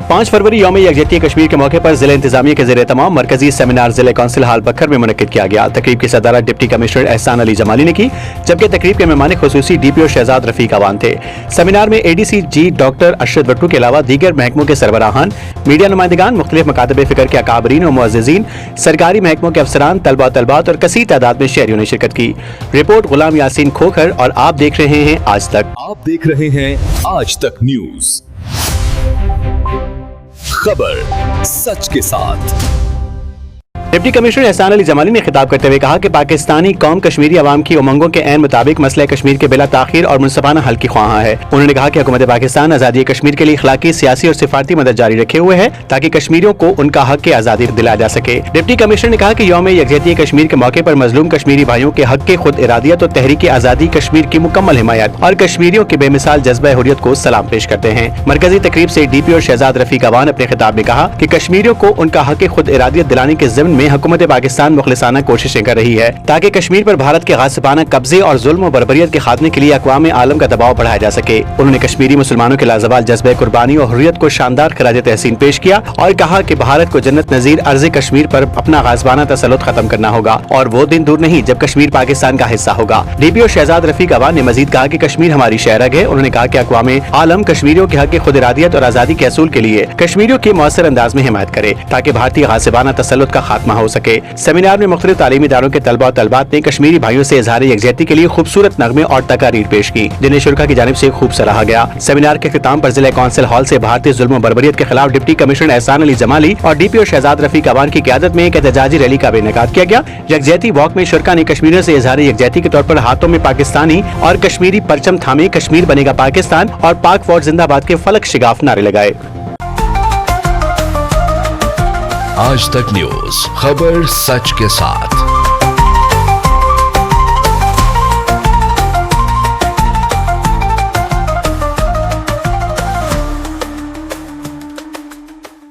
5 फरवरी यौम यकजहती कश्मीर के मौके पर जिला इंतजामिया के ज़ेरे तमाम मरकजी सेमिनार जिला कौंसिल हाल बखर में मुनक्किद किया गया। तकरीब की सदारत डिप्टी कमिश्नर एहसान अली जमाली ने की, जबकि तकरीब के मेहमान खुसूसी DPO शहजाद रफीक अवान थे। सेमिनार में ADC जी डॉक्टर अशरफ भट्टू के अलावा दीगर महकमों के सरबराहान, मीडिया नुमाइंदगान, मुख्तलिफ मकातब फिक्र के अकाबरीन और मुअज़्ज़िज़ीन, सरकारी महकमों के अफसरान, तलबा तलबात और कसीर तादाद में शहरियों ने शिरकत की। रिपोर्ट गुलाम यासीन खोखर और आप देख रहे हैं आज तक। आप देख रहे हैं आज तक न्यूज, खबर सच के साथ। डिप्टी कमिश्नर एहसान अली जमाली ने खिताब करते हुए कहा कि पाकिस्तानी कौम कश्मीरी अवाम की उमंगों के ऐन मुताबिक मसला कश्मीर के बिला ताखीर और मुनसफाना हल की ख्वाहां है। उन्होंने कहा कि हुकूमत पाकिस्तान आज़ादी कश्मीर के लिए इखलाकी, सियासी और सिफारती मदद जारी रखे हुए है ताकि कश्मीरियों को उनका हक के आज़ादी दिलाया जा सके। डिप्टी कमिश्नर ने कहा कि यौम यकजहती कश्मीर के मौके पर मजलूम कश्मीरी भाइयों के हक के खुद इरादियत और तहरीक आज़ादी कश्मीर की मुकम्मल हिमायत और कश्मीरियों के बेमिसाल जज्बा हुर्रियत को सलाम पेश करते हैं। मरकजी तकरीब से DPO शहजाद रफीक अवान अपने खिताब में कहा कि कश्मीरियों को उनका हक खुद इरादियत दिलाने के ज़िम्न में हुकूमत पाकिस्तान मुखलिसाना कोशिशें कर रही है ताकि कश्मीर पर भारत के गासिबाना कब्जे और जुल्म और बर्बरियत के खात्मे के लिए अक़वाम आलम का दबाव बढ़ाया जा सके। उन्होंने कश्मीरी मुसलमानों के लाजवाल जज्बे कुर्बानी और हुर्रियत को शानदार खराज तहसीन पेश किया और कहा कि भारत को जन्नत नजीर अर्ज़ कश्मीर पर अपना गासिबाना तसल्लुत खत्म करना होगा और वो दिन दूर नहीं जब कश्मीर पाकिस्तान का हिस्सा होगा। DPO शहजाद रफीक अवान ने मजीद कहा कि कश्मीर हमारी शहरग है। उन्होंने कहा कि अक़वाम आलम कश्मीरियों के हक खुद इरादियत और आज़ादी के असूल के लिए कश्मीरियों की मौसर अंदाज में हिमायत करे ताकि भारतीय गासिबाना तसल्लुत का खात्मा हो सके। सेमिनार में मुख्तलिफ तालीमी इदारों के तलबा और तलबात ने कश्मीरी भाइयों से इज़हार यकजहती के लिए खूबसूरत नगमे और तकारीर पेश की, जिन्हें शुरा की जानिब से खूब सराहा गया। सेमिनार के इख्तिताम पर जिला कौंसिल हॉल से भारतीय जुल्म और बर्बरियत के खिलाफ डिप्टी कमिश्नर एहसान अली जमाली और DPO शहजाद रफीक अवान की क़यादत में एक एहतजाजी रैली का भी इनेकाद किया गया। यकजहती वॉक में शुरा ने कश्मीरियों से इज़हार यकजहती के तौर पर हाथों में पाकिस्तानी और कश्मीरी परचम थामे कश्मीर बनेगा पाकिस्तान और पाक फौज जिंदाबाद के फलक शिगाफ नारे लगाए। आज तक न्यूज, खबर सच के साथ।